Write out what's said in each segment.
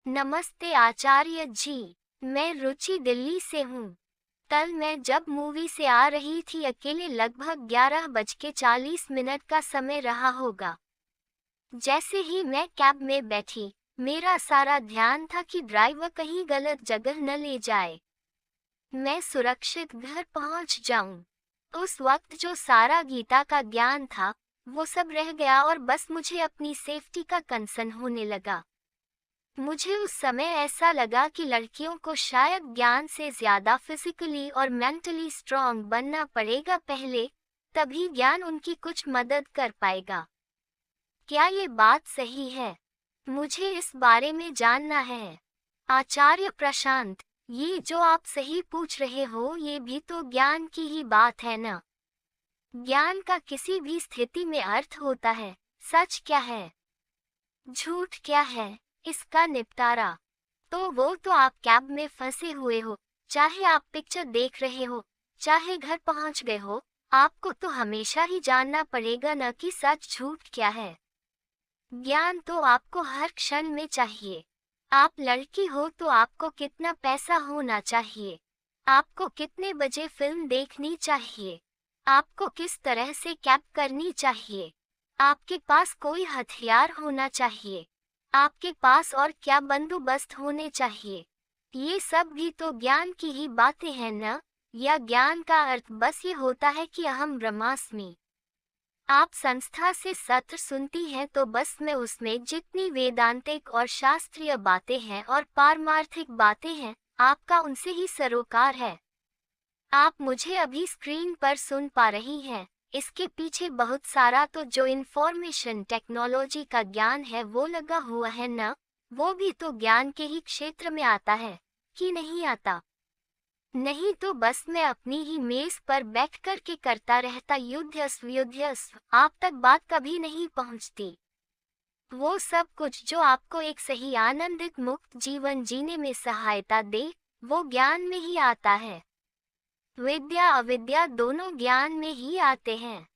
नमस्ते आचार्य जी। मैं रुचि दिल्ली से हूँ। कल मैं जब मूवी से आ रही थी अकेले, लगभग 11:40 का समय रहा होगा। जैसे ही मैं कैब में बैठी, मेरा सारा ध्यान था कि ड्राइवर कहीं गलत जगह न ले जाए, मैं सुरक्षित घर पहुंच जाऊं। उस वक्त जो सारा गीता का ज्ञान था, वो सब रह गया और बस मुझे अपनी सेफ्टी का कंसर्न होने लगा। मुझे उस समय ऐसा लगा कि लड़कियों को शायद ज्ञान से ज्यादा फिजिकली और मेंटली स्ट्रांग बनना पड़ेगा पहले, तभी ज्ञान उनकी कुछ मदद कर पाएगा। क्या ये बात सही है? मुझे इस बारे में जानना है। आचार्य प्रशांत, ये जो आप सही पूछ रहे हो, ये भी तो ज्ञान की ही बात है ना। ज्ञान का किसी भी स्थिति में अर्थ होता है। सच क्या है, झूठ क्या है, इसका निपटारा। तो वो तो आप कैब में फंसे हुए हो, चाहे आप पिक्चर देख रहे हो, चाहे घर पहुंच गए हो, आपको तो हमेशा ही जानना पड़ेगा न कि सच झूठ क्या है। ज्ञान तो आपको हर क्षण में चाहिए। आप लड़की हो तो आपको कितना पैसा होना चाहिए, आपको कितने बजे फिल्म देखनी चाहिए, आपको किस तरह से कैब करनी चाहिए, आपके पास कोई हथियार होना चाहिए, आपके पास और क्या बंदोबस्त होने चाहिए। ये सब भी तो ज्ञान की ही बातें हैं न। या ज्ञान का अर्थ बस ये होता है कि अहम ब्रह्मास्मि। आप संस्था से सत्र सुनती हैं तो बस में उसमें जितनी वेदांतिक और शास्त्रीय बातें हैं और पारमार्थिक बातें हैं, आपका उनसे ही सरोकार है। आप मुझे अभी स्क्रीन पर सुन पा रही हैं, इसके पीछे बहुत सारा तो जो इंफॉर्मेशन टेक्नोलॉजी का ज्ञान है वो लगा हुआ है ना। वो भी तो ज्ञान के ही क्षेत्र में आता है कि नहीं आता? नहीं तो बस मैं अपनी ही मेज पर बैठ कर के करता रहता युद्धस्व, आप तक बात कभी नहीं पहुंचती। वो सब कुछ जो आपको एक सही आनंदित मुक्त जीवन जीने में सहायता दे, वो ज्ञान में ही आता है। विद्या अविद्या दोनों ज्ञान में ही आते हैं।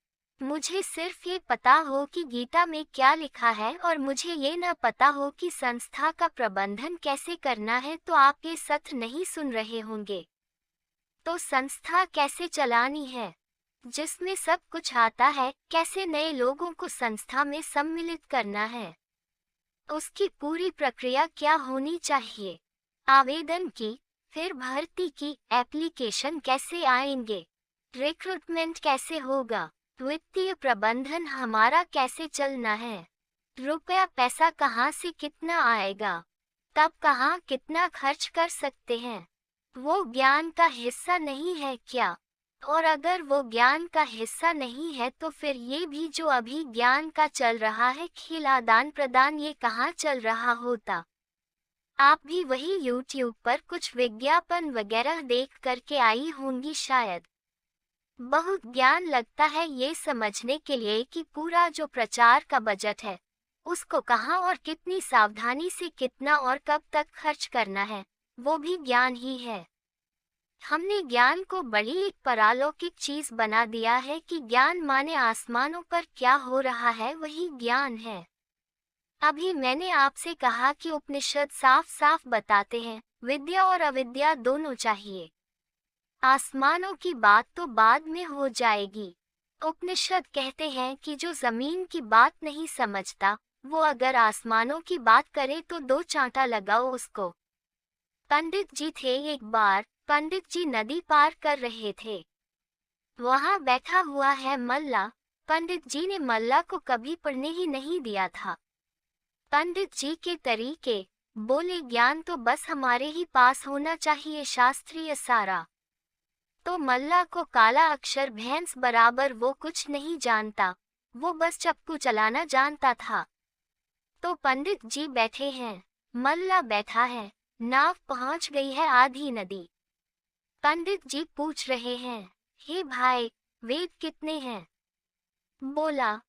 मुझे सिर्फ ये पता हो कि गीता में क्या लिखा है और मुझे ये न पता हो कि संस्था का प्रबंधन कैसे करना है, तो आप ये सत्र नहीं सुन रहे होंगे। तो संस्था कैसे चलानी है, जिसमें सब कुछ आता है, कैसे नए लोगों को संस्था में सम्मिलित करना है, उसकी पूरी प्रक्रिया क्या होनी चाहिए, आवेदन की, फिर भर्ती की, एप्लीकेशन कैसे आएंगे, रिक्रूटमेंट कैसे होगा, वित्तीय प्रबंधन हमारा कैसे चलना है, रुपया पैसा कहाँ से कितना आएगा, तब कहाँ कितना खर्च कर सकते हैं, वो ज्ञान का हिस्सा नहीं है क्या? और अगर वो ज्ञान का हिस्सा नहीं है तो फिर ये भी जो अभी ज्ञान का चल रहा है, खेल आदान प्रदान, ये कहाँ चल रहा होता? आप भी वही YouTube पर कुछ विज्ञापन वगैरह देख करके आई होंगी शायद। बहुत ज्ञान लगता है ये समझने के लिए कि पूरा जो प्रचार का बजट है, उसको कहाँ और कितनी सावधानी से कितना और कब तक खर्च करना है, वो भी ज्ञान ही है। हमने ज्ञान को बड़ी एक परालौकिक चीज बना दिया है कि ज्ञान माने आसमानों पर क्या हो रहा है वही ज्ञान है। अभी मैंने आपसे कहा कि उपनिषद साफ साफ बताते हैं, विद्या और अविद्या दोनों चाहिए। आसमानों की बात तो बाद में हो जाएगी। उपनिषद कहते हैं कि जो जमीन की बात नहीं समझता, वो अगर आसमानों की बात करे तो दो चांटा लगाओ उसको। पंडित जी थे एक बार, पंडित जी नदी पार कर रहे थे। वहां बैठा हुआ है मल्ला। पंडित जी ने मल्ला को कभी पढ़ने ही नहीं दिया था। पंडित जी के तरीके, बोले ज्ञान तो बस हमारे ही पास होना चाहिए, शास्त्रीय सारा। तो मल्ला को काला अक्षर भैंस बराबर वो कुछ नहीं जानता, वो बस चप्पू चलाना जानता था। तो पंडित जी बैठे हैं, मल्ला बैठा है, नाव पहुंच गई है आधी नदी। पंडित जी पूछ रहे हैं, हे भाई, वेद कितने हैं? बोला,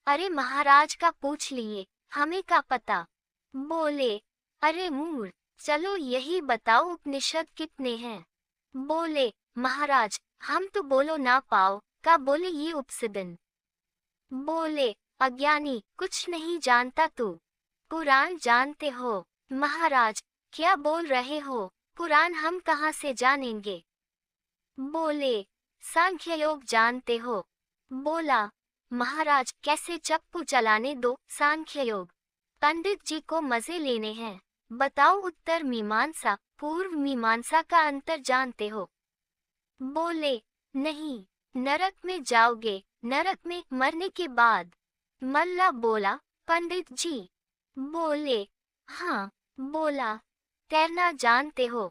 अरे महाराज का पूछ लिए, हमें क्या पता। बोले, अरे मूर्ख, चलो यही बताओ उपनिषद कितने हैं? बोले, महाराज, हम तो बोलो ना पाओ का बोले ये उपसिदन। बोले, अज्ञानी, कुछ नहीं जानता तू, कुरान जानते हो? महाराज, क्या बोल रहे हो? पुराण हम कहाँ से जानेंगे? बोले, सांख्य योग जानते हो? बोला, महाराज कैसे चप्पू चलाने दो, सांख्य योग। पंडित जी को मजे लेने हैं। बताओ उत्तर मीमांसा, पूर्व मीमांसा का अंतर जानते हो? बोले, नहीं। नरक में जाओगे, नरक में मरने के बाद। मल्ला बोला, पंडित जी। बोले, हाँ। बोला, तैरना जानते हो?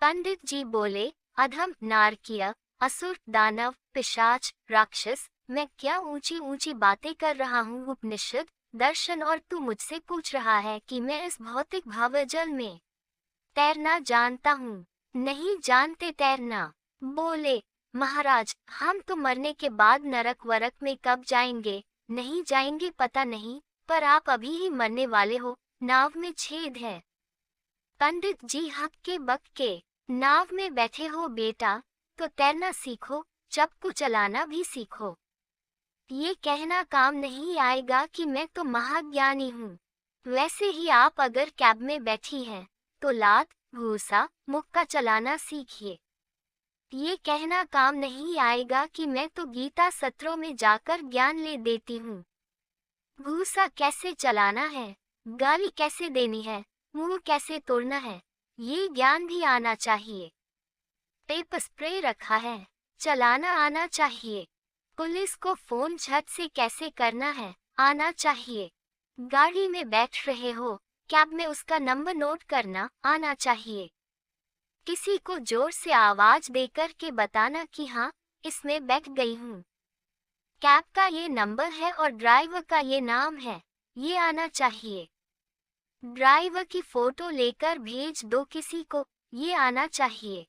पंडित जी बोले, अधम, नारकीय, असुर, दानव, पिशाच, राक्षस, मैं क्या ऊंची ऊंची बातें कर रहा हूँ उपनिषद, दर्शन, और तू मुझसे पूछ रहा है कि मैं इस भौतिक भावजल में तैरना जानता हूँ? नहीं जानते तैरना। बोले, महाराज हम तो मरने के बाद नरक वरक में कब जाएंगे? नहीं जाएंगे पता नहीं, पर आप अभी ही मरने वाले हो, नाव में छेद है। पंडित जी हक्के बक्के, नाव में बैठे हो बेटा, तो तैरना सीखो, चप्पू चलाना भी सीखो। ये कहना काम नहीं आएगा कि मैं तो महाज्ञानी हूँ। वैसे ही आप अगर कैब में बैठी हैं, तो लात, भूसा, मुक्का चलाना सीखिए। ये कहना काम नहीं आएगा कि मैं तो गीता सत्रों में जाकर ज्ञान ले देती हूँ। भूसा कैसे चलाना है, गाली कैसे देनी है, मुंह कैसे तोड़ना है, ये ज्ञान भी आना चाहिए। पेपर स्प्रे रखा है, चलाना आना चाहिए। पुलिस को फोन झट से कैसे करना है, आना चाहिए। गाड़ी में बैठ रहे हो, कैब में उसका नंबर नोट करना आना चाहिए। किसी को जोर से आवाज देकर के बताना कि हाँ, इसमें बैठ गई हूँ। कैब का ये नंबर है और ड्राइवर का ये नाम है, ये आना चाहिए। ड्राइवर की फोटो लेकर भेज दो किसी को, ये आना चाहिए।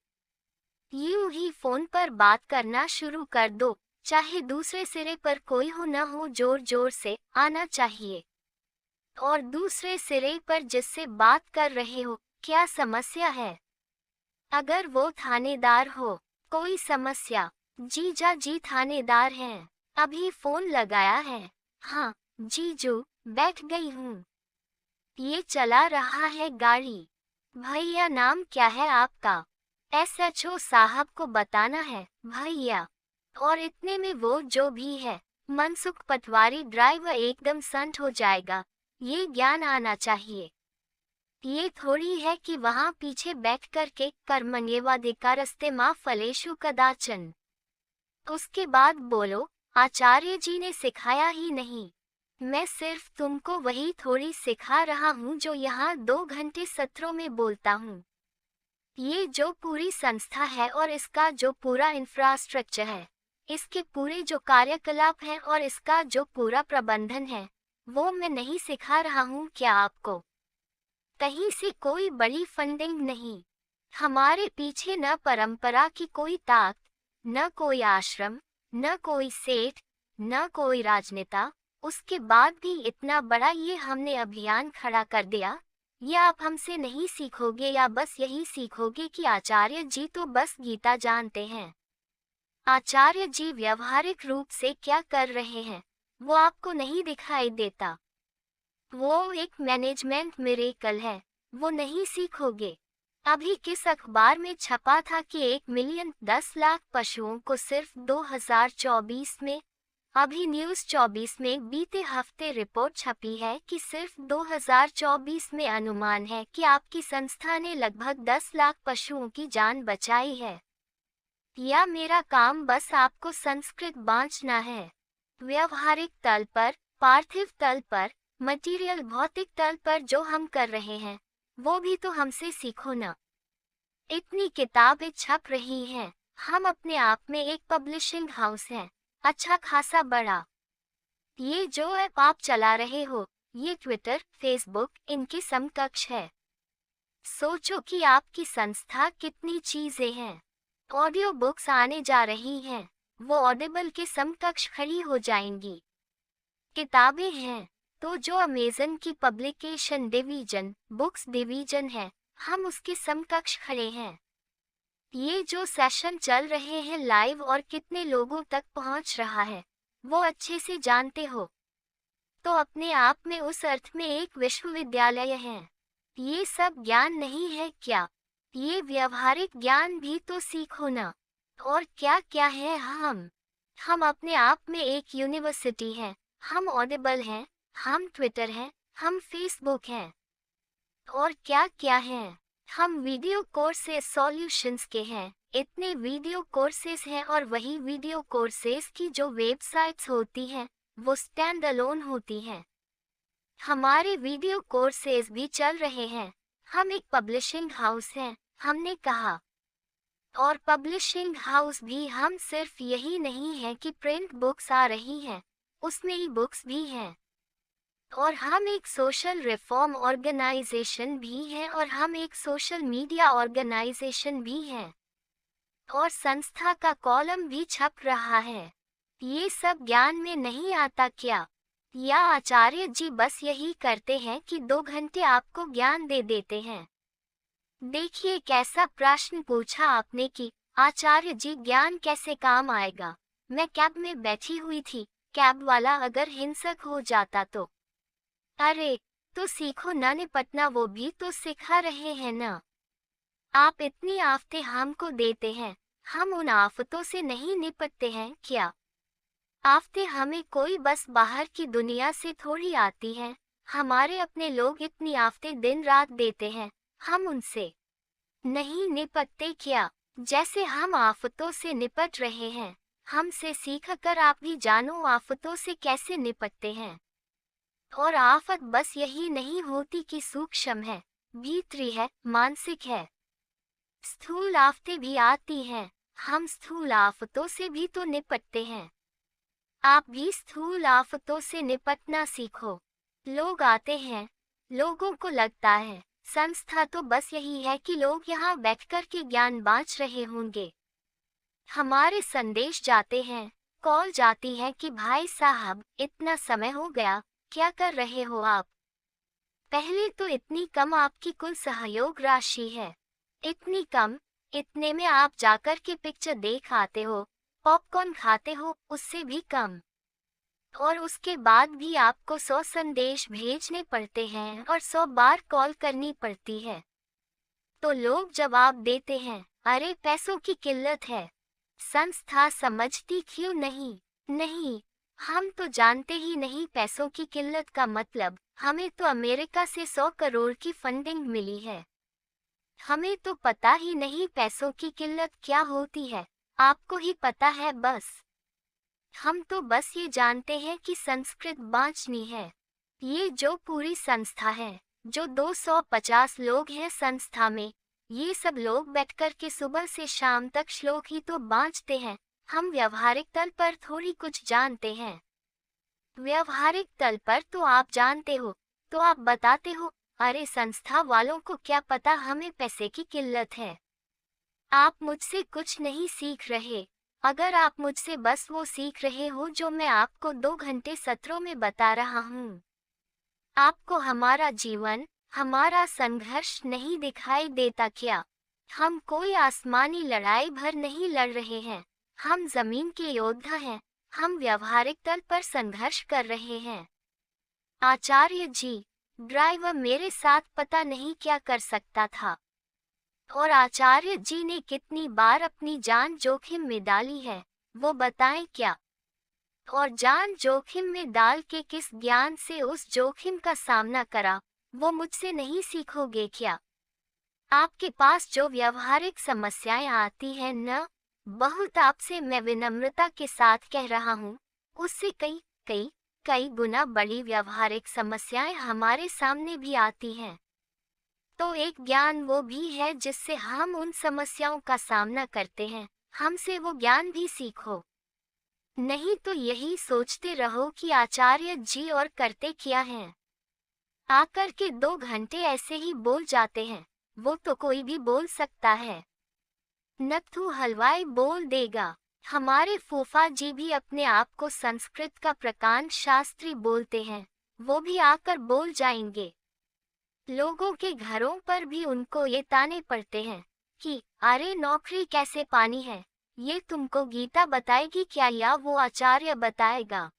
यूं ही फोन पर बात करना शुरू कर दो, चाहे दूसरे सिरे पर कोई हो न हो, जोर जोर से आना चाहिए। और दूसरे सिरे पर जिससे बात कर रहे हो, क्या समस्या है? अगर वो थानेदार हो, कोई समस्या? जीजा जी थानेदार हैं, अभी फोन लगाया है। हाँ जीजू, बैठ गई हूँ। ये चला रहा है गाड़ी। भैया नाम क्या है आपका? SHO साहब को बताना है भैया। और इतने में वो जो भी है, मनसुख पटवारी ड्राइवर एकदम संत हो जाएगा। ये ज्ञान आना चाहिए। ये थोड़ी है कि वहाँ पीछे बैठ कर के कर्मण्येवाधिकारस्ते मा फलेषु कदाचन। उसके बाद बोलो, आचार्य जी ने सिखाया ही नहीं। मैं सिर्फ तुमको वही थोड़ी सिखा रहा हूँ जो यहाँ 2 घंटे सत्रों में बोलता हूँ। ये जो पूरी संस्था है और इसका जो पूरा इंफ्रास्ट्रक्चर है, इसके पूरे जो कार्यकलाप हैं और इसका जो पूरा प्रबंधन है, वो मैं नहीं सिखा रहा हूँ क्या आपको? कहीं से कोई बड़ी फंडिंग नहीं। हमारे पीछे न परंपरा की कोई ताकत, न कोई आश्रम, न कोई सेठ, न कोई राजनेता। उसके बाद भी इतना बड़ा ये हमने अभियान खड़ा कर दिया। ये आप हमसे नहीं सीखोगे या बस यही सीखोगे कि आचार्य जी तो बस गीता जानते हैं। आचार्य जी व्यवहारिक रूप से क्या कर रहे हैं, वो आपको नहीं दिखाई देता। वो एक मैनेजमेंट मिरेकल है, वो नहीं सीखोगे। अभी किस अखबार में छपा था कि 1,10,00,000 पशुओं को सिर्फ 2024 में। अभी न्यूज़ 24 में बीते हफ्ते रिपोर्ट छपी है कि सिर्फ 2024 में अनुमान है कि आपकी संस्था ने लगभग 10 लाख पशुओं की जान बचाई है। या मेरा काम बस आपको संस्कृत बांचना है। व्यवहारिक तल पर, पार्थिव तल पर, मटीरियल भौतिक तल पर जो हम कर रहे हैं, वो भी तो हमसे सीखो ना। इतनी किताबें छप रही हैं, हम अपने आप में एक पब्लिशिंग हाउस हैं, अच्छा खासा बड़ा। ये जो ऐप आप चला रहे हो, ये ट्विटर, फेसबुक, इनके समकक्ष है। सोचो कि आपकी संस्था कितनी चीजें हैं। ऑडियो बुक्स आने जा रही हैं, वो ऑडिबल के समकक्ष खड़ी हो जाएंगी। किताबें हैं, तो जो अमेज़न की पब्लिकेशन डिवीजन, बुक्स डिवीजन है, हम उसके समकक्ष खड़े हैं। ये जो सेशन चल रहे हैं लाइव और कितने लोगों तक पहुंच रहा है, वो अच्छे से जानते हो। तो अपने आप में उस अर्थ में एक विश्वविद्यालय है। ये सब ज्ञान नहीं है क्या? ये व्यवहारिक ज्ञान भी तो सीखो ना। और क्या क्या है हम अपने आप में एक यूनिवर्सिटी हैं। हम ऑडिबल हैं, हम ट्विटर हैं, हम फेसबुक हैं। और क्या क्या है? हम वीडियो कोर्सेज सॉल्यूशंस के हैं। इतने वीडियो कोर्सेज हैं और वही वीडियो कोर्सेज की जो वेबसाइट्स होती हैं वो स्टैंड अलोन होती हैं। हमारे वीडियो कोर्सेज भी चल रहे हैं। हम एक पब्लिशिंग हाउस हैं, हमने कहा। और पब्लिशिंग हाउस भी हम सिर्फ यही नहीं है कि प्रिंट बुक्स आ रही हैं, उसमें ई बुक्स भी हैं। और हम एक सोशल रिफॉर्म ऑर्गेनाइजेशन भी हैं और हम एक सोशल मीडिया ऑर्गेनाइजेशन भी हैं। और संस्था का कॉलम भी छप रहा है। ये सब ज्ञान में नहीं आता क्या? या आचार्य जी बस यही करते हैं कि 2 घंटे आपको ज्ञान दे देते हैं? देखिए कैसा प्रश्न पूछा आपने कि आचार्य जी ज्ञान कैसे काम आएगा। मैं कैब में बैठी हुई थी, कैब वाला अगर हिंसक हो जाता तो? अरे तो सीखो ना निपटना, वो भी तो सिखा रहे हैं ना। आप इतनी आफतें हमको देते हैं, हम उन आफतों से नहीं निपटते हैं क्या? आफतें हमें कोई बस बाहर की दुनिया से थोड़ी आती हैं। हमारे अपने लोग इतनी आफतें दिन रात देते हैं, हम उनसे नहीं निपटते क्या? जैसे हम आफतों से निपट रहे हैं, हमसे सीख कर आप भी जानो आफतों से कैसे निपटते हैं। और आफत बस यही नहीं होती कि सूक्ष्म है, भीतरी है, मानसिक है। स्थूल आफतें भी आती हैं, हम स्थूल आफतों से भी तो निपटते हैं। आप भी स्थूल आफतों से निपटना सीखो। लोग आते हैं, लोगों को लगता है संस्था तो बस यही है कि लोग यहाँ बैठकर के ज्ञान बांट रहे होंगे। हमारे संदेश जाते हैं, कॉल जाती है कि भाई साहब इतना समय हो गया, क्या कर रहे हो आप? पहले तो इतनी कम आपकी कुल सहयोग राशि है। इतनी कम, इतने में आप जाकर के पिक्चर देख आते हो, पॉपकॉर्न खाते हो, उससे भी कम। और उसके बाद भी आपको 100 संदेश भेजने पड़ते हैं और 100 बार कॉल करनी पड़ती है। तो लोग जवाब देते हैं, अरे पैसों की किल्लत है। संस्था समझती क्यों नहीं? नहीं, हम तो जानते ही नहीं पैसों की किल्लत का मतलब। हमें तो अमेरिका से 100 करोड़ की फंडिंग मिली है। हमें तो पता ही नहीं पैसों की किल्लत क्या होती है। आपको ही पता है बस। हम तो बस ये जानते हैं कि संस्कृत बांचनी है। ये जो पूरी संस्था है, जो 250 लोग हैं संस्था में, ये सब लोग बैठकर के सुबह से शाम तक श्लोक ही तो बांचते हैं। हम व्यवहारिक तल पर थोड़ी कुछ जानते हैं। व्यवहारिक तल पर तो आप जानते हो, तो आप बताते हो, अरे संस्था वालों को क्या पता हमें पैसे की किल्लत है। आप मुझसे कुछ नहीं सीख रहे। अगर आप मुझसे बस वो सीख रहे हो जो मैं आपको 2 घंटे सत्रों में बता रहा हूँ। आपको हमारा जीवन, हमारा संघर्ष नहीं दिखाई देता क्या? हम कोई आसमानी लड़ाई भर नहीं लड़ रहे हैं। हम जमीन के योद्धा हैं। हम व्यवहारिक तल पर संघर्ष कर रहे हैं। आचार्य जी, ड्राइवर मेरे साथ पता नहीं क्या कर सकता था। और आचार्य जी ने कितनी बार अपनी जान जोखिम में डाली है, वो बताएं क्या? और जान जोखिम में डाल के किस ज्ञान से उस जोखिम का सामना करा, वो मुझसे नहीं सीखोगे क्या? आपके पास जो व्यवहारिक समस्याएं आती हैं न, बहुत आपसे मैं विनम्रता के साथ कह रहा हूँ, उससे कई गुना बड़ी व्यवहारिक समस्याएं हमारे सामने भी आती हैं। तो एक ज्ञान वो भी है जिससे हम उन समस्याओं का सामना करते हैं। हमसे वो ज्ञान भी सीखो। नहीं तो यही सोचते रहो कि आचार्य जी और करते क्या हैं। आकर के 2 घंटे ऐसे ही बोल जाते हैं। वो तो कोई भी बोल सकता है। नत्थु हलवाई बोल देगा। हमारे फूफा जी भी अपने आप को संस्कृत का प्रकांड शास्त्री बोलते हैं, वो भी आकर बोल जाएंगे। लोगों के घरों पर भी उनको ये ताने पड़ते हैं कि अरे नौकरी कैसे पानी है, ये तुमको गीता बताएगी क्या या वो आचार्य बताएगा?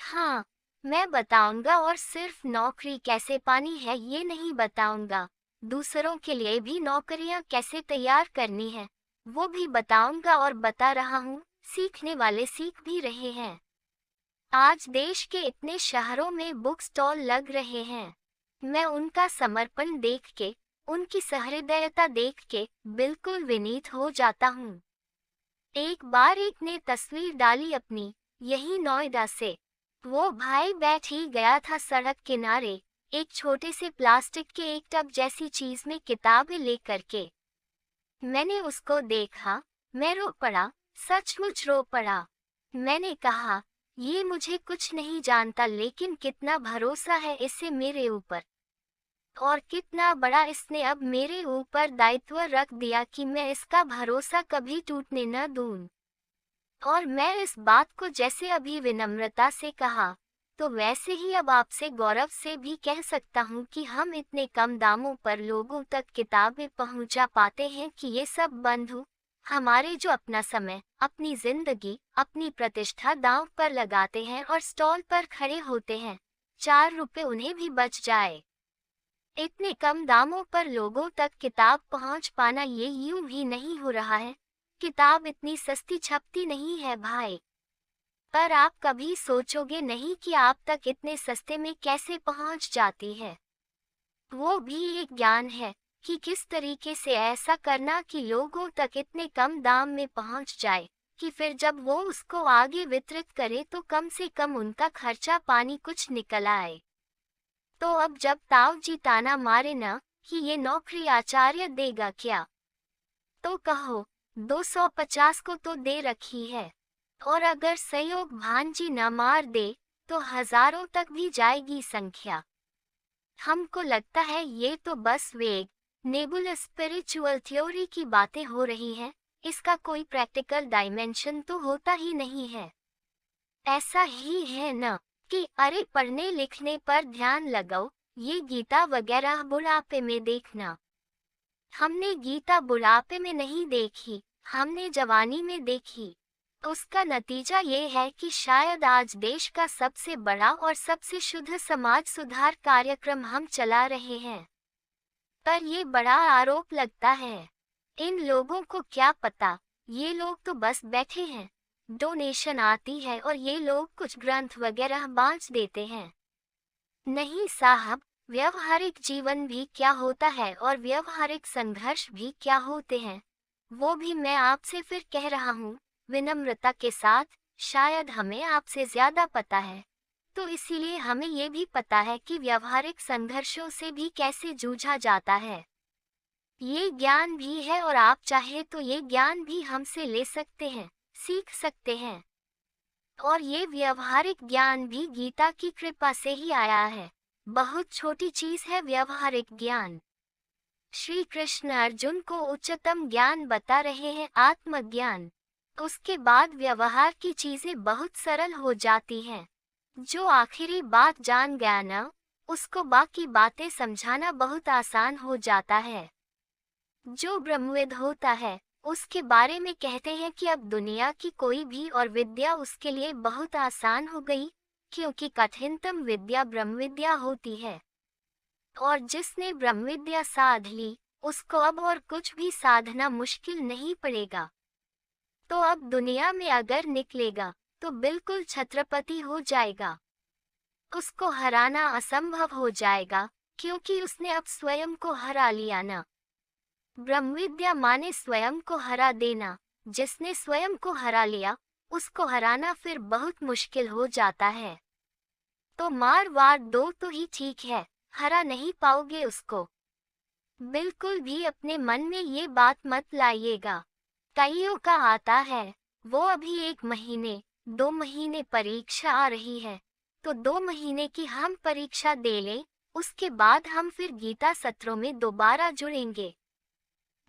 हाँ, मैं बताऊंगा, और सिर्फ नौकरी कैसे पानी है ये नहीं बताऊंगा, दूसरों के लिए भी नौकरियां कैसे तैयार करनी है वो भी बताऊंगा, और बता रहा हूँ, सीखने वाले सीख भी रहे हैं। आज देश के इतने शहरों में बुक स्टॉल लग रहे हैं। मैं उनका समर्पण देख के, उनकी सहृदयता देख के बिल्कुल विनीत हो जाता हूँ। एक बार एक ने तस्वीर डाली अपनी, यही नोएडा से। वो भाई बैठ ही गया था सड़क किनारे, एक छोटे से प्लास्टिक के एक टब जैसी चीज में किताबें लेकर के। मैंने उसको देखा, मैं रो पड़ा, सचमुच रो पड़ा। मैंने कहा, ये मुझे कुछ नहीं जानता, लेकिन कितना भरोसा है इससे मेरे ऊपर, और कितना बड़ा इसने अब मेरे ऊपर दायित्व रख दिया कि मैं इसका भरोसा कभी टूटने न दूं। और मैं इस बात को जैसे अभी विनम्रता से कहा, तो वैसे ही अब आपसे गौरव से भी कह सकता हूँ कि हम इतने कम दामों पर लोगों तक किताबें पहुँचा पाते हैं कि ये सब बंधु हमारे जो अपना समय, अपनी जिंदगी, अपनी प्रतिष्ठा दांव पर लगाते हैं और स्टॉल पर खड़े होते हैं, 4 रुपए उन्हें भी बच जाए। इतने कम दामों पर लोगों तक किताब पहुंच पाना ये यूं भी नहीं हो रहा है। किताब इतनी सस्ती छपती नहीं है भाई। पर आप कभी सोचोगे नहीं कि आप तक इतने सस्ते में कैसे पहुंच जाती है। वो भी एक ज्ञान है कि किस तरीके से ऐसा करना कि लोगों तक इतने कम दाम में पहुंच जाए कि फिर जब वो उसको आगे वितरित करे तो कम से कम उनका खर्चा पानी कुछ निकल आए। तो अब जब ताऊ जी ताना मारे न कि ये नौकरी आचार्य देगा क्या, तो कहो 250 को तो दे रखी है, और अगर संयोग भांजी न मार दे तो हजारों तक भी जाएगी संख्या। हमको लगता है ये तो बस वेग नेबुलस स्पिरिचुअल थ्योरी की बातें हो रही हैं, इसका कोई प्रैक्टिकल डायमेंशन तो होता ही नहीं है। ऐसा ही है न कि अरे पढ़ने लिखने पर ध्यान लगाओ, ये गीता वगैरह बुढ़ापे में देखना। हमने गीता बुढ़ापे में नहीं देखी, हमने जवानी में देखी। उसका नतीजा ये है कि शायद आज देश का सबसे बड़ा और सबसे शुद्ध समाज सुधार कार्यक्रम हम चला रहे हैं। पर ये बड़ा आरोप लगता है। इन लोगों को क्या पता, ये लोग तो बस बैठे हैं, डोनेशन आती है और ये लोग कुछ ग्रंथ वगैरह बांट देते हैं। नहीं साहब, व्यवहारिक जीवन भी क्या होता है और व्यवहारिक संघर्ष भी क्या होते हैं, वो भी मैं आपसे फिर कह रहा हूँ विनम्रता के साथ। शायद हमें आपसे ज्यादा पता है, तो इसीलिए हमें ये भी पता है कि व्यवहारिक संघर्षों से भी कैसे जूझा जाता है। ये ज्ञान भी है और आप चाहे तो ये ज्ञान भी हमसे ले सकते हैं, सीख सकते हैं। और ये व्यवहारिक ज्ञान भी गीता की कृपा से ही आया है। बहुत छोटी चीज है व्यवहारिक ज्ञान। श्री कृष्ण अर्जुन को उच्चतम ज्ञान बता रहे हैं, आत्मज्ञान। उसके बाद व्यवहार की चीजें बहुत सरल हो जाती हैं। जो आखिरी बात जान गया ना, उसको बाकी बातें समझाना बहुत आसान हो जाता है। जो ब्रह्मविद होता है, उसके बारे में कहते हैं कि अब दुनिया की कोई भी और विद्या उसके लिए बहुत आसान हो गई, क्योंकि कठिनतम विद्या ब्रह्मविद्या होती है। और जिसने ब्रह्मविद्या साध ली, उसको अब और कुछ भी साधना मुश्किल नहीं पड़ेगा। तो अब दुनिया में अगर निकलेगा तो बिल्कुल छत्रपति हो जाएगा। उसको हराना असंभव हो जाएगा, क्योंकि उसने अब स्वयं को हरा लिया ना। ब्रह्मविद्या माने स्वयं को हरा देना। जिसने स्वयं को हरा लिया, उसको हराना फिर बहुत मुश्किल हो जाता है। तो मार वार दो तो ही ठीक है, हरा नहीं पाओगे उसको। बिल्कुल भी अपने मन में ये बात मत लाइएगा। कईयों का आता है, वो अभी 1 महीने 2 महीने परीक्षा आ रही है, तो 2 महीने की हम परीक्षा दे लें, उसके बाद हम फिर गीता सत्रों में दोबारा जुड़ेंगे।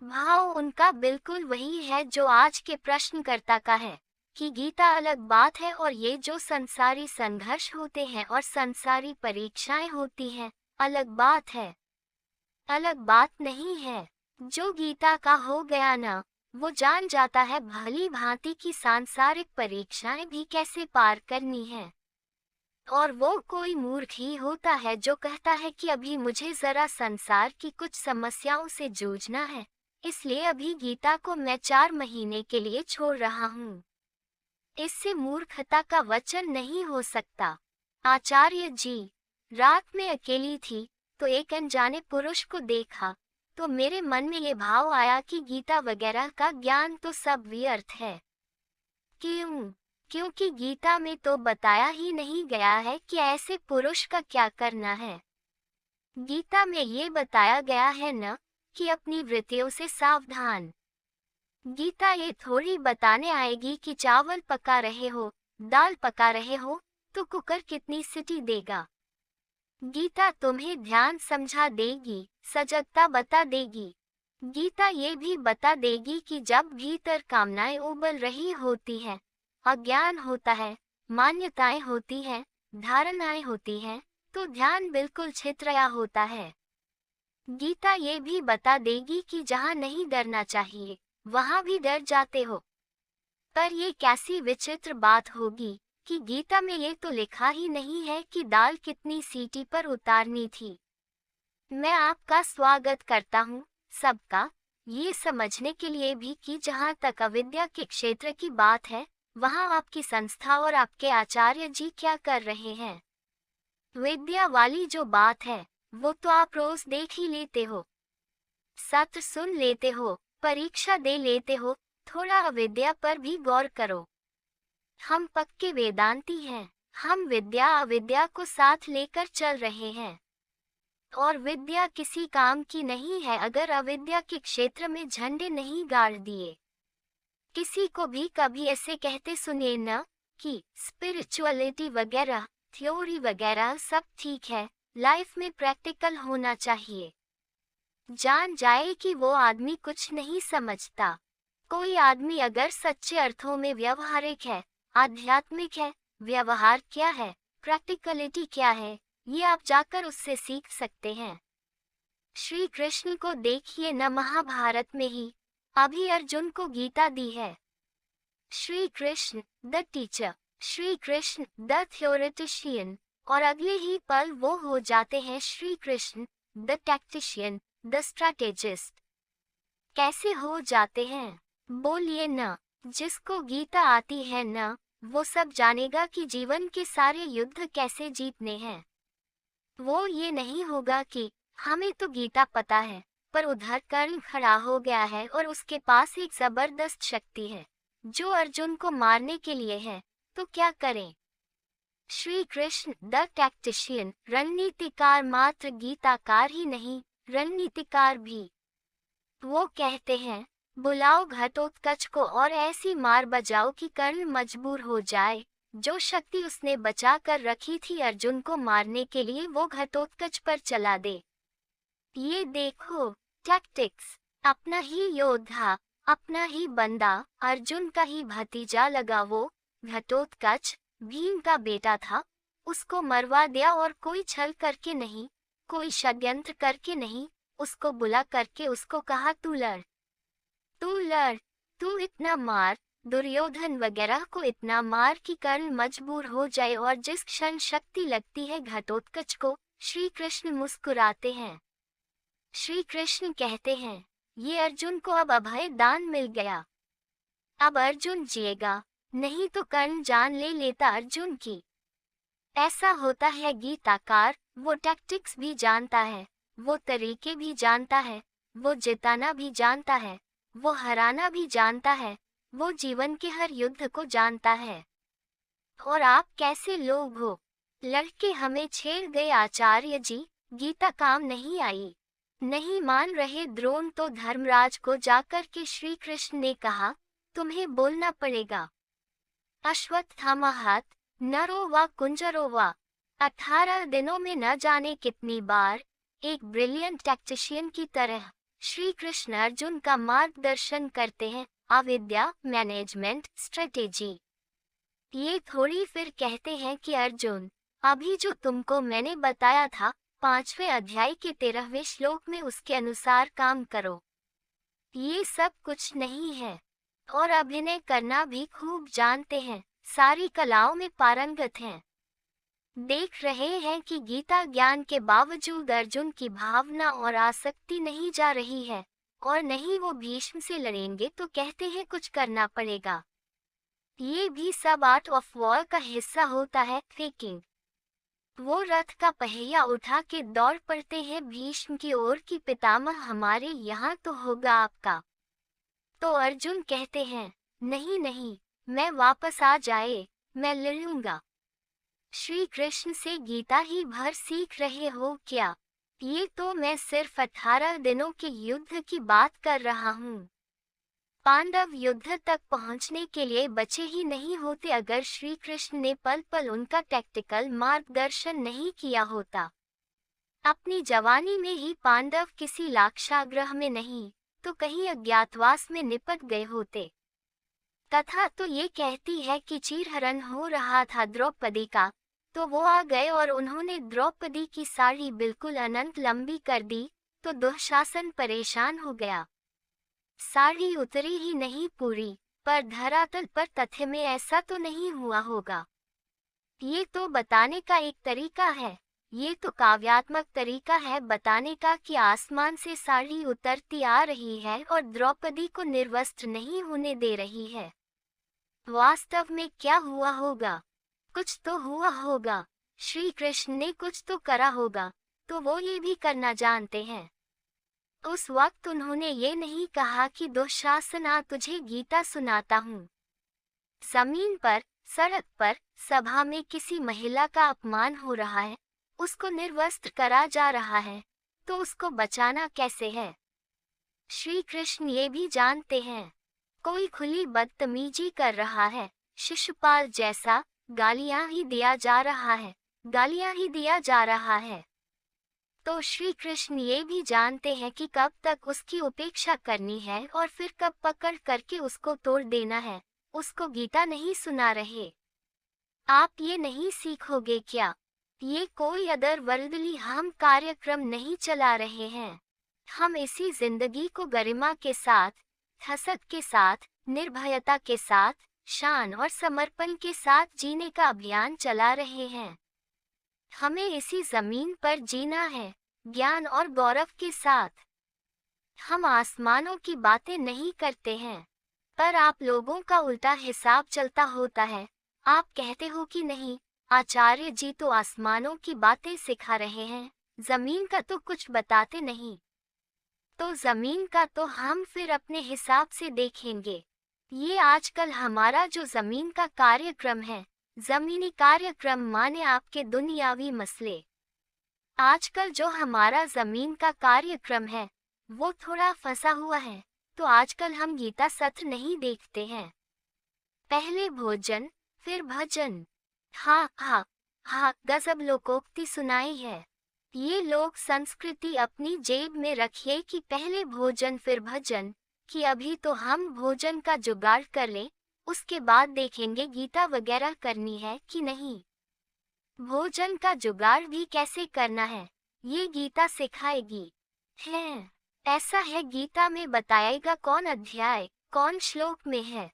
भाव उनका बिल्कुल वही है जो आज के प्रश्नकर्ता का है, कि गीता अलग बात है और ये जो संसारी संघर्ष होते हैं और संसारी परीक्षाएं होती हैं, अलग बात है। अलग बात नहीं है। जो गीता का हो गया ना, वो जान जाता है भली भांति की सांसारिक परीक्षाएं भी कैसे पार करनी है। और वो कोई मूर्ख ही होता है जो कहता है कि अभी मुझे जरा संसार की कुछ समस्याओं से जूझना है, इसलिए अभी गीता को मैं 4 महीने के लिए छोड़ रहा हूँ। इससे मूर्खता का वचन नहीं हो सकता। आचार्य जी, रात में अकेली थी तो एक अनजाने पुरुष को देखा, तो मेरे मन में ये भाव आया कि गीता वगैरह का ज्ञान तो सब व्यर्थ है। क्यों? क्योंकि गीता में तो बताया ही नहीं गया है कि ऐसे पुरुष का क्या करना है। गीता में ये बताया गया है न कि अपनी वृत्तियों से सावधान। गीता ये थोड़ी बताने आएगी कि चावल पका रहे हो, दाल पका रहे हो, तो कुकर कितनी सीटी देगा। गीता तुम्हें ध्यान समझा देगी, सजगता बता देगी। गीता ये भी बता देगी कि जब भीतर कामनाएं उबल रही होती हैं, अज्ञान होता है, मान्यताएं होती हैं, धारणाएं होती हैं, तो ध्यान बिल्कुल छितराया होता है। गीता ये भी बता देगी कि जहाँ नहीं डरना चाहिए, वहाँ भी डर जाते हो। पर ये कैसी विचित्र बात होगी कि गीता में ये तो लिखा ही नहीं है कि दाल कितनी सीटी पर उतारनी थी। मैं आपका स्वागत करता हूँ सबका, ये समझने के लिए भी कि जहाँ तक अविद्या के क्षेत्र की बात है, वहाँ आपकी संस्था और आपके आचार्य जी क्या कर रहे हैं। विद्या वाली जो बात है, वो तो आप रोज देख ही लेते हो, सत्र सुन लेते हो, परीक्षा दे लेते हो, थोड़ा अविद्या पर भी गौर करो। हम पक्के वेदांती हैं, हम विद्या अविद्या को साथ लेकर चल रहे हैं। और विद्या किसी काम की नहीं है अगर अविद्या के क्षेत्र में झंडे नहीं गाड़ दिए। किसी को भी कभी ऐसे कहते सुने न कि स्पिरिचुअलिटी वगैरह, थ्योरी वगैरह सब ठीक है, लाइफ में प्रैक्टिकल होना चाहिए। जान जाए कि वो आदमी कुछ नहीं समझता। कोई आदमी अगर सच्चे अर्थों में व्यवहारिक है, आध्यात्मिक है, व्यवहार क्या है, प्रैक्टिकलिटी क्या है, ये आप जाकर उससे सीख सकते हैं। श्री कृष्ण को देखिए न, महाभारत में ही अभी अर्जुन को गीता दी है। Shri Krishna the teacher, Shri Krishna the theoretician, और अगले ही पल वो हो जाते हैं Shri Krishna the tactician, the strategist. कैसे हो जाते हैं? बोलिए न। जिसको गीता आती है न, वो सब जानेगा कि जीवन के सारे युद्ध कैसे जीतने हैं। वो ये नहीं होगा कि हमें तो गीता पता है, पर उधर कर्ण खड़ा हो गया है और उसके पास एक जबरदस्त शक्ति है जो अर्जुन को मारने के लिए है, तो क्या करें। श्री कृष्ण द टैक्टिशियन रणनीतिकार मात्र गीताकार ही नहीं, रणनीतिकार भी। वो कहते हैं, बुलाओ घटोत्कच को और ऐसी मार बजाओ कि कर्ण मजबूर हो जाए। जो शक्ति उसने बचा कर रखी थी अर्जुन को मारने के लिए, वो घटोत्कच पर चला दे। ये देखो, टैक्टिक्स। अपना ही योद्धा, अपना ही बंदा, अर्जुन का ही भतीजा लगा वो घटोत्कच, भीम का बेटा था, उसको मरवा दिया और कोई छल करके नहीं, कोई षड्यंत्र करके नहीं, उसको बुला करके उसको कहा तू लड़, तू लड़, तू इतना मार, दुर्योधन वगैरह को इतना मार कि कर्ण मजबूर हो जाए। और जिस क्षण शक्ति लगती है घटोत्कच को, श्री कृष्ण मुस्कुराते हैं। श्री कृष्ण कहते हैं, ये अर्जुन को अब अभय दान मिल गया। अब अर्जुन जिएगा, नहीं तो कर्ण जान ले लेता अर्जुन की। ऐसा होता है गीताकार, वो टैक्टिक्स भी जानता है, वो तरीके भी जानता है, वो जिताना भी जानता है, वो हराना भी जानता है, वो जीवन के हर युद्ध को जानता है। और आप कैसे लोग हो, लड़के हमें छेड़ गए आचार्य जी, गीता काम नहीं आई। नहीं मान रहे द्रोण तो धर्मराज को जाकर के श्री कृष्ण ने कहा, तुम्हें बोलना पड़ेगा। अश्वत्थामा, नरो वा कुंजरो वा, 18 दिनों में न जाने कितनी बार, एक ब्रिलियंट टैक्टिशियन की तरह श्री कृष्ण अर्जुन का मार्गदर्शन करते हैं। अविद्या, मैनेजमेंट, स्ट्रेटेजी। ये थोड़ी फिर कहते हैं कि अर्जुन, अभी जो तुमको मैंने बताया था 5वें अध्याय के 13वें श्लोक में, उसके अनुसार काम करो। ये सब कुछ नहीं है। और अभिनय करना भी खूब जानते हैं, सारी कलाओं में पारंगत हैं। देख रहे हैं कि गीता ज्ञान के बावजूद अर्जुन की भावना और आसक्ति नहीं जा रही है, और नहीं वो भीष्म से लड़ेंगे तो कहते हैं कुछ करना पड़ेगा। ये भी सब आर्ट ऑफ वॉर का हिस्सा होता है, फेकिंग। वो रथ का पहिया उठा के दौड़ पड़ते हैं भीष्म की ओर कि पितामह हमारे यहाँ तो होगा आपका। तो अर्जुन कहते हैं, नहीं नहीं, मैं वापस आ जाए, मैं लड़ूंगा। श्री कृष्ण से गीता ही भर सीख रहे हो क्या? ये तो मैं सिर्फ 18 दिनों के युद्ध की बात कर रहा हूँ। पांडव युद्ध तक पहुँचने के लिए बचे ही नहीं होते अगर श्री कृष्ण ने पल पल उनका टैक्टिकल मार्गदर्शन नहीं किया होता। अपनी जवानी में ही पांडव किसी लाक्षागृह में नहीं तो कहीं अज्ञातवास में निपट गए होते। कथा तो ये कहती है कि चीरहरण हो रहा था द्रौपदी का, तो वो आ गए और उन्होंने द्रौपदी की साड़ी बिल्कुल अनंत लंबी कर दी, तो दुशासन परेशान हो गया। साड़ी उतरी ही नहीं पूरी, पर धरातल पर तथ्य में ऐसा तो नहीं हुआ होगा। ये तो बताने का एक तरीका है, ये तो काव्यात्मक तरीका है बताने का कि आसमान से साड़ी उतरती आ रही है और द्रौपदी को निर्वस्त्र नहीं होने दे रही है। वास्तव में क्या हुआ होगा? कुछ तो हुआ होगा। श्री कृष्ण ने कुछ तो करा होगा, तो वो ये भी करना जानते हैं। उस वक्त उन्होंने ये नहीं कहा कि दुशासन आ तुझे गीता सुनाता हूँ। जमीन पर, सड़क पर, सभा में किसी महिला का अपमान हो रहा है, उसको निर्वस्त्र करा जा रहा है, तो उसको बचाना कैसे है? श्री कृष्ण ये भी जानते हैं। कोई खुली बदतमीजी कर रहा है, शिशुपाल जैसा, गालियां ही दिया जा रहा है, गालियां ही दिया जा रहा है। तो श्री कृष्ण ये भी जानते हैं कि कब तक उसकी उपेक्षा करनी है और फिर कब पकड़ करके उसको तोड़ देना है। उसको गीता नहीं सुना रहे। आप ये नहीं सीखोगे क्या? ये कोई अदर वर्ल्डली हम कार्यक्रम नहीं चला रहे हैं। हम इसी जिंदगी को गरिमा के साथ, हसत के साथ, निर्भयता के साथ, शान और समर्पण के साथ जीने का अभियान चला रहे हैं। हमें इसी जमीन पर जीना है, ज्ञान और गौरव के साथ। हम आसमानों की बातें नहीं करते हैं, पर आप लोगों का उल्टा हिसाब चलता होता है। आप कहते हो कि नहीं, आचार्य जी तो आसमानों की बातें सिखा रहे हैं, जमीन का तो कुछ बताते नहीं। तो जमीन का तो हम फिर अपने हिसाब से देखेंगे। ये आजकल हमारा जो जमीन का कार्यक्रम है, जमीनी कार्यक्रम माने आपके दुनियावी मसले। आजकल जो हमारा जमीन का कार्यक्रम है, वो थोड़ा फंसा हुआ है, तो आजकल हम गीता सत्र नहीं देखते हैं। पहले भोजन, फिर भजन। हाँ हाँ हाँ, गजब लोकोक्ति सुनाई है। ये लोग संस्कृति अपनी जेब में रखिए कि पहले भोजन फिर भजन, कि अभी तो हम भोजन का जुगाड़ कर लें, उसके बाद देखेंगे गीता वगैरह करनी है कि नहीं। भोजन का जुगाड़ भी कैसे करना है, ये गीता सिखाएगी। है ऐसा है, गीता में बताएगा कौन अध्याय, कौन श्लोक में है।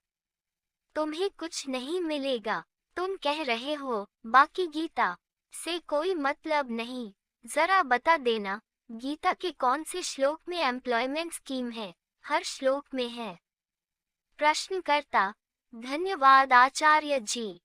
तुम्हें कुछ नहीं मिलेगा। तुम कह रहे हो बाकी गीता से कोई मतलब नहीं, जरा बता देना गीता के कौन से श्लोक में एम्प्लॉयमेंट स्कीम है? हर श्लोक में है। प्रश्नकर्ता: धन्यवाद आचार्य जी।